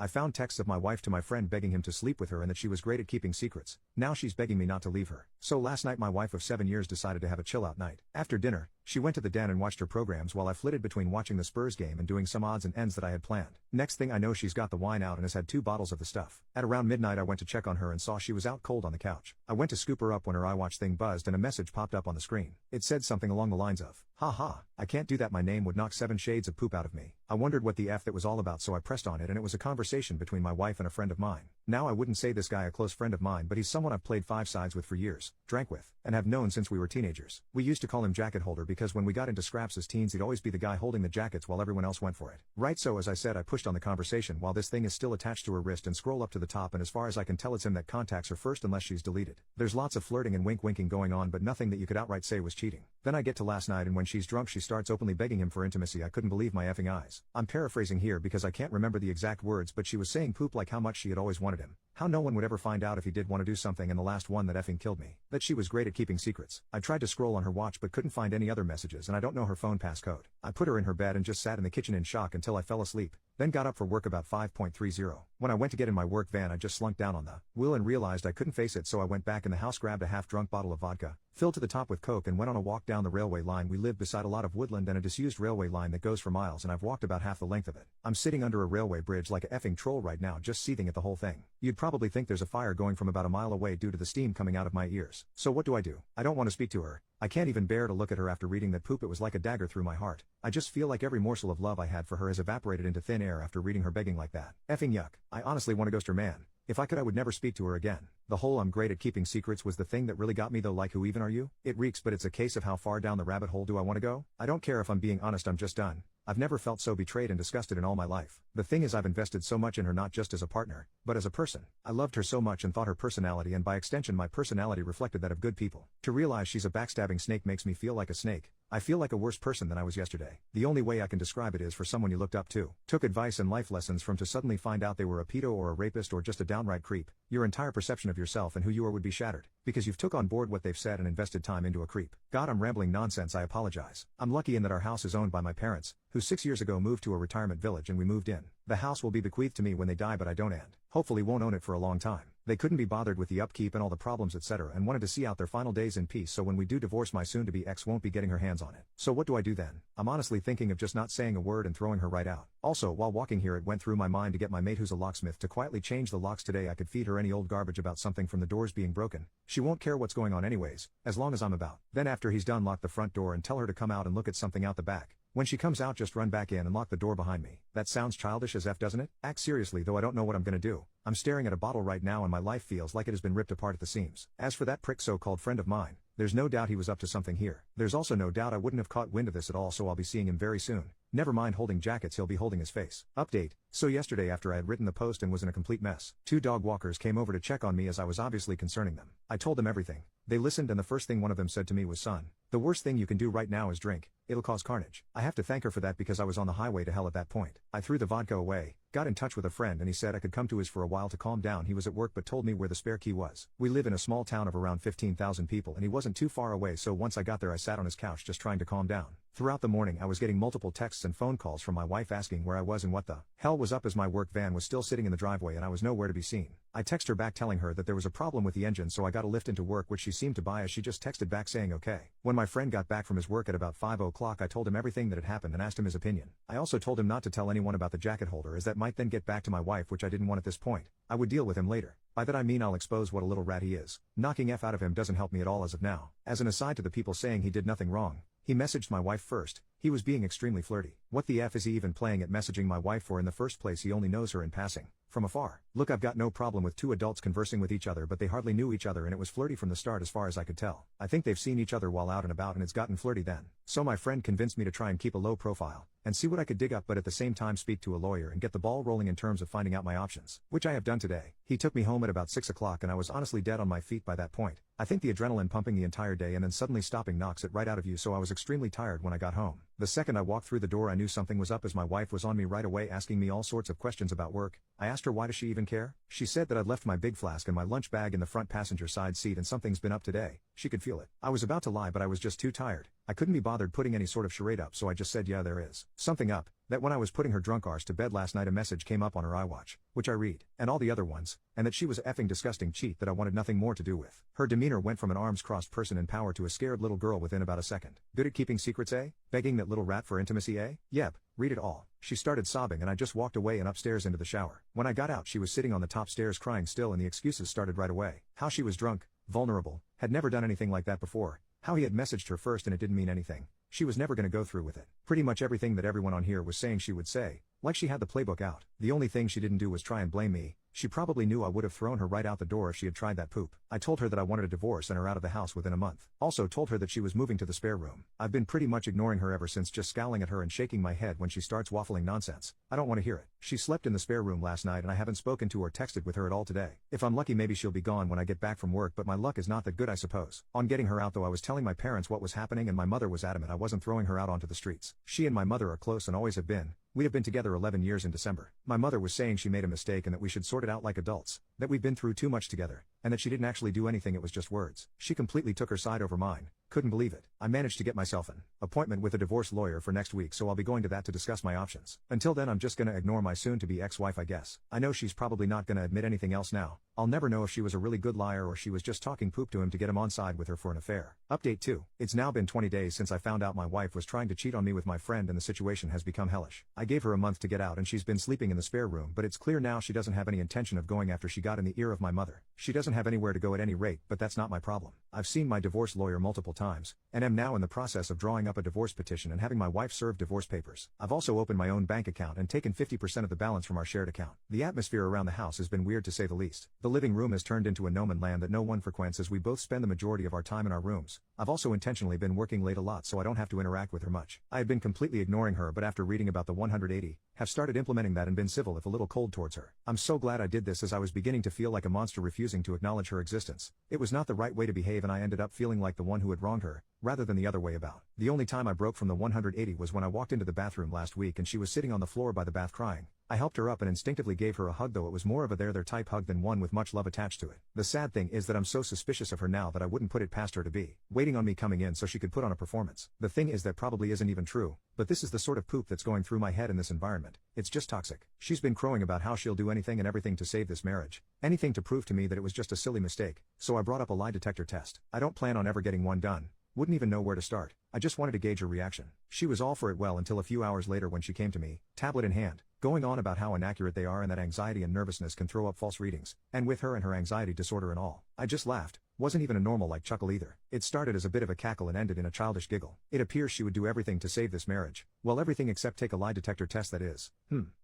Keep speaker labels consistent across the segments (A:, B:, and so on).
A: I found texts of my wife to my friend begging him to sleep with her and that she was great at keeping secrets. Now she's begging me not to leave her. So last night my wife of 7 years decided to have a chill out night. After dinner, she went to the den and watched her programs while I flitted between watching the Spurs game and doing some odds and ends that I had planned. Next thing I know she's got the wine out and has had 2 bottles of the stuff. At around midnight I went to check on her and saw she was out cold on the couch. I went to scoop her up when her iWatch thing buzzed and a message popped up on the screen. It said something along the lines of, "Haha, I can't do that, my name would knock 7 shades of poop out of me." I wondered what the F that was all about, so I pressed on it and it was a conversation between my wife and a friend of mine. Now I wouldn't say this guy a close friend of mine, but he's someone I've played 5 sides with for years, drank with, and have known since we were teenagers. We used to call him Jacket Holder because when we got into scraps as teens he'd always be the guy holding the jackets while everyone else went for it. Right, so as I said, I pushed on the conversation while this thing is still attached to her wrist and scroll up to the top, and as far as I can tell it's him that contacts her first unless she's deleted. There's lots of flirting and wink-winking going on, but nothing that you could outright say was cheating. Then I get to last night and when she's drunk she starts openly begging him for intimacy. I couldn't believe my effing eyes. I'm paraphrasing here because I can't remember the exact words, but she was saying poop like how much she had always wanted him. How no one would ever find out if he did want to do something, and the last one that effing killed me. That she was great at keeping secrets. I tried to scroll on her watch but couldn't find any other messages, and I don't know her phone passcode. I put her in her bed and just sat in the kitchen in shock until I fell asleep, then got up for work about 5:30. When I went to get in my work van I just slunk down on the wheel and realized I couldn't face it, so I went back in the house, grabbed a half-drunk bottle of vodka, filled to the top with Coke, and went on a walk down the railway line. We live beside a lot of woodland and a disused railway line that goes for miles, and I've walked about half the length of it. I'm sitting under a railway bridge like a effing troll right now, just seething at the whole thing. You'd probably think there's a fire going from about a mile away due to the steam coming out of my ears. So what do? I don't want to speak to her. I can't even bear to look at her after reading that poop. It was like a dagger through my heart. I just feel like every morsel of love I had for her has evaporated into thin air after reading her begging like that. Effing yuck. I honestly want to ghost her, man. If I could I would never speak to her again. The whole "I'm great at keeping secrets" was the thing that really got me though. Like, who even are you? It reeks, but it's a case of how far down the rabbit hole do I want to go? I don't care if I'm being honest, I'm just done. I've never felt so betrayed and disgusted in all my life. The thing is, I've invested so much in her, not just as a partner, but as a person. I loved her so much and thought her personality, and by extension my personality, reflected that of good people. To realize she's a backstabbing snake makes me feel like a snake. I feel like a worse person than I was yesterday. The only way I can describe it is for someone you looked up to, took advice and life lessons from, to suddenly find out they were a pedo or a rapist or just a downright creep. Your entire perception of yourself and who you are would be shattered, because you've took on board what they've said and invested time into a creep. God, I'm rambling nonsense, I apologize. I'm lucky in that our house is owned by my parents, who 6 years ago moved to a retirement village, and we moved in. The house will be bequeathed to me when they die, but I don't, and hopefully won't own it for a long time. They couldn't be bothered with the upkeep and all the problems etc., and wanted to see out their final days in peace, so when we do divorce my soon-to-be ex won't be getting her hands on it. So what do I do then? I'm honestly thinking of just not saying a word and throwing her right out. Also, while walking here it went through my mind to get my mate, who's a locksmith, to quietly change the locks today. I could feed her any old garbage about something from the doors being broken. She won't care what's going on anyways, as long as I'm about. Then after he's done, lock the front door and tell her to come out and look at something out the back. When she comes out, just run back in and lock the door behind me. That sounds childish as F, doesn't it? Act seriously though, I don't know what I'm gonna do. I'm staring at a bottle right now and my life feels like it has been ripped apart at the seams. As for that prick so-called friend of mine, there's no doubt he was up to something here. There's also no doubt I wouldn't have caught wind of this at all, so I'll be seeing him very soon. Never mind holding jackets, he'll be holding his face. Update. So yesterday, after I had written the post and was in a complete mess, 2 dog walkers came over to check on me as I was obviously concerning them. I told them everything. They listened, and the first thing one of them said to me was, "Son, the worst thing you can do right now is drink. It'll cause carnage." I have to thank her for that because I was on the highway to hell at that point. I threw the vodka away, got in touch with a friend, and he said I could come to his for a while to calm down. He was at work but told me where the spare key was. We live in a small town of around 15,000 people and he wasn't too far away, so once I got there I sat on his couch just trying to calm down. Throughout the morning I was getting multiple texts and phone calls from my wife asking where I was and what the hell was up, as my work van was still sitting in the driveway and I was nowhere to be seen. I texted her back telling her that there was a problem with the engine, so I got a lift into work, which she seemed to buy as she just texted back saying okay. When my friend got back from his work at about 5 o'clock I told him everything that had happened and asked him his opinion. I also told him not to tell anyone about the jacket holder, as that might then get back to my wife, which I didn't want at this point. I would deal with him later. By that I mean I'll expose what a little rat he is. Knocking F out of him doesn't help me at all as of now. As an aside to the people saying he did nothing wrong, he messaged my wife first. He was being extremely flirty. What the F is he even playing at messaging my wife for in the first place? He only knows her in passing, from afar. Look, I've got no problem with 2 adults conversing with each other, but they hardly knew each other and it was flirty from the start as far as I could tell. I think they've seen each other while out and about and it's gotten flirty then. So my friend convinced me to try and keep a low profile and see what I could dig up, but at the same time speak to a lawyer and get the ball rolling in terms of finding out my options, which I have done today. He took me home at about 6 o'clock and I was honestly dead on my feet by that point. I think the adrenaline pumping the entire day and then suddenly stopping knocks it right out of you, so I was extremely tired when I got home. The second I walked through the door I knew something was up, as my wife was on me right away asking me all sorts of questions about work. I asked her why does she even care? She said that I'd left my big flask and my lunch bag in the front passenger side seat and something's been up today. She could feel it. I was about to lie, but I was just too tired. I couldn't be bothered putting any sort of charade up, so I just said, yeah, there is something up. That when I was putting her drunk arse to bed last night, a message came up on her iWatch, which I read, and all the other ones, and that she was a effing disgusting cheat that I wanted nothing more to do with. Her demeanor went from an arms-crossed person in power to a scared little girl within about a second. Good at keeping secrets, eh? Begging that little rat for intimacy, eh? Yep, read it all. She started sobbing and I just walked away and upstairs into the shower. When I got out, she was sitting on the top stairs crying still, and the excuses started right away. How she was drunk, vulnerable, had never done anything like that before. How he had messaged her first and it didn't mean anything. She was never going to go through with it. Pretty much everything that everyone on here was saying she would say. Like she had the playbook out. The only thing she didn't do was try and blame me. She probably knew I would have thrown her right out the door if she had tried that poop. I told her that I wanted a divorce and her out of the house within a month. Also told her that she was moving to the spare room. I've been pretty much ignoring her ever since, just scowling at her and shaking my head when she starts waffling nonsense. I don't want to hear it. She slept in the spare room last night and I haven't spoken to or texted with her at all today. If I'm lucky, maybe she'll be gone when I get back from work, but my luck is not that good, I suppose. On getting her out though, I was telling my parents what was happening and my mother was adamant I wasn't throwing her out onto the streets. She and my mother are close and always have been. We have been together 11 years in December. My mother was saying she made a mistake and that we should sort it out like adults, that we've been through too much together, and that she didn't actually do anything, it was just words. She completely took her side over mine. Couldn't believe it. I managed to get myself an appointment with a divorce lawyer for next week, so I'll be going to that to discuss my options. Until then, I'm just gonna ignore my soon-to-be ex-wife, I guess. I know she's probably not gonna admit anything else now. I'll never know if she was a really good liar or she was just talking poop to him to get him on side with her for an affair. Update 2. It's now been 20 days since I found out my wife was trying to cheat on me with my friend and the situation has become hellish. I gave her a month to get out and she's been sleeping in the spare room, but it's clear now she doesn't have any intention of going after she got in the ear of my mother. She doesn't have anywhere to go at any rate, but that's not my problem. I've seen my divorce lawyer multiple times, and am now in the process of drawing up a divorce petition and having my wife serve divorce papers. I've also opened my own bank account and taken 50% of the balance from our shared account. The atmosphere around the house has been weird to say the least. The living room has turned into a no man's land that no one frequents as we both spend the majority of our time in our rooms. I've also intentionally been working late a lot so I don't have to interact with her much. I had been completely ignoring her, but after reading about the 180, have started implementing that and been civil if a little cold towards her. I'm so glad I did this as I was beginning to feel like a monster refusing to acknowledge her existence. It was not the right way to behave and I ended up feeling like the one who had wronged her, rather than the other way about. The only time I broke from the 180 was when I walked into the bathroom last week and she was sitting on the floor by the bath crying. I helped her up and instinctively gave her a hug, though it was more of a there type hug than one with much love attached to it. The sad thing is that I'm so suspicious of her now that I wouldn't put it past her to be waiting on me coming in so she could put on a performance. The thing is that probably isn't even true, but this is the sort of poop that's going through my head in this environment. It's just toxic. She's been crowing about how she'll do anything and everything to save this marriage. Anything to prove to me that it was just a silly mistake, so I brought up a lie detector test. I don't plan on ever getting one done. Wouldn't even know where to start. I just wanted to gauge her reaction. She was all for it well until a few hours later when she came to me, tablet in hand, going on about how inaccurate they are and that anxiety and nervousness can throw up false readings, and with her and her anxiety disorder and all. I just laughed. Wasn't even a normal like chuckle either. It started as a bit of a cackle and ended in a childish giggle. It appears she would do everything to save this marriage. Well, everything except take a lie detector test, that is.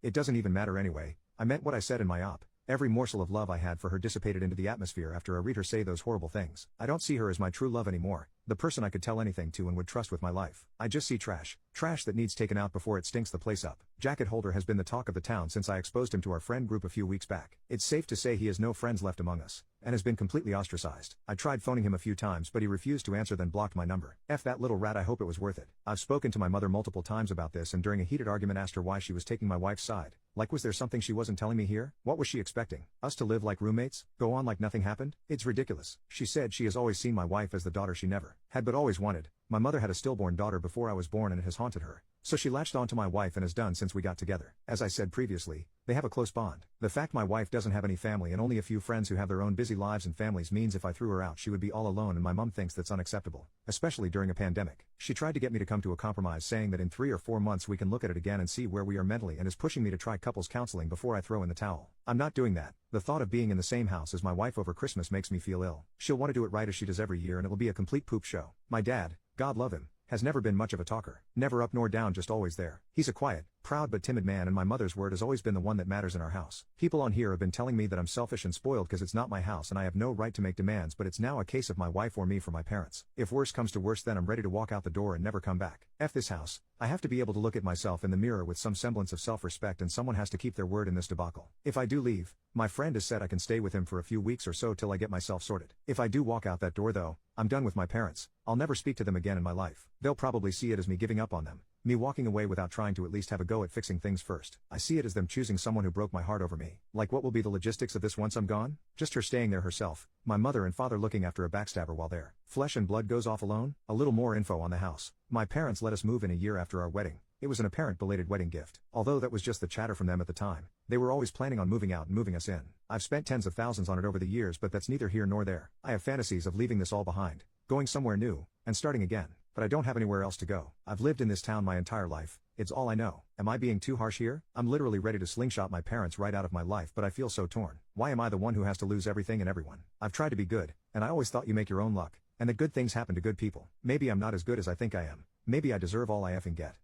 A: It doesn't even matter anyway. I meant what I said in my op. Every morsel of love I had for her dissipated into the atmosphere after I read her say those horrible things. I don't see her as my true love anymore, the person I could tell anything to and would trust with my life. I just see trash. Trash that needs taken out before it stinks the place up. Jacket holder has been the talk of the town since I exposed him to our friend group a few weeks back. It's safe to say he has no friends left among us, and has been completely ostracized. I tried phoning him a few times but he refused to answer, then blocked my number. F that little rat, I hope it was worth it. I've spoken to my mother multiple times about this and during a heated argument asked her why she was taking my wife's side. Like, was there something she wasn't telling me here? What was she expecting? Us to live like roommates? Go on like nothing happened? It's ridiculous. She said she has always seen my wife as the daughter she never had but always wanted. My mother had a stillborn daughter before I was born and it has haunted her. So she latched onto my wife and has done since we got together. As I said previously, they have a close bond. The fact my wife doesn't have any family and only a few friends who have their own busy lives and families means if I threw her out she would be all alone, and my mom thinks that's unacceptable, especially during a pandemic. She tried to get me to come to a compromise, saying that in 3 or 4 months we can look at it again and see where we are mentally, and is pushing me to try couples counseling before I throw in the towel. I'm not doing that. The thought of being in the same house as my wife over Christmas makes me feel ill. She'll want to do it right as she does every year and it will be a complete poop show. My dad, God love him, has never been much of a talker. Never up nor down, just always there. He's a quiet, proud but timid man, and my mother's word has always been the one that matters in our house. People on here have been telling me that I'm selfish and spoiled because it's not my house and I have no right to make demands, but it's now a case of my wife or me for my parents. If worse comes to worse, then I'm ready to walk out the door and never come back. F this house. I have to be able to look at myself in the mirror with some semblance of self-respect, and someone has to keep their word in this debacle. If I do leave, my friend has said I can stay with him for a few weeks or so till I get myself sorted. If I do walk out that door though, I'm done with my parents. I'll never speak to them again in my life. They'll probably see it as me giving up on them. Me walking away without trying to at least have a go at fixing things first. I see it as them choosing someone who broke my heart over me. Like, what will be the logistics of this once I'm gone? Just her staying there herself, my mother and father looking after a backstabber while there. Flesh and blood goes off alone? A little more info on the house. My parents let us move in a year after our wedding. It was an apparent belated wedding gift. Although that was just the chatter from them at the time. They were always planning on moving out and moving us in. I've spent tens of thousands on it over the years, but that's neither here nor there. I have fantasies of leaving this all behind, going somewhere new, and starting again. But I don't have anywhere else to go. I've lived in this town my entire life. It's all I know. Am I being too harsh here? I'm literally ready to slingshot my parents right out of my life, but I feel so torn. Why am I the one who has to lose everything and everyone? I've tried to be good, and I always thought you make your own luck, and that good things happen to good people. Maybe I'm not as good as I think I am. Maybe I deserve all I effing get.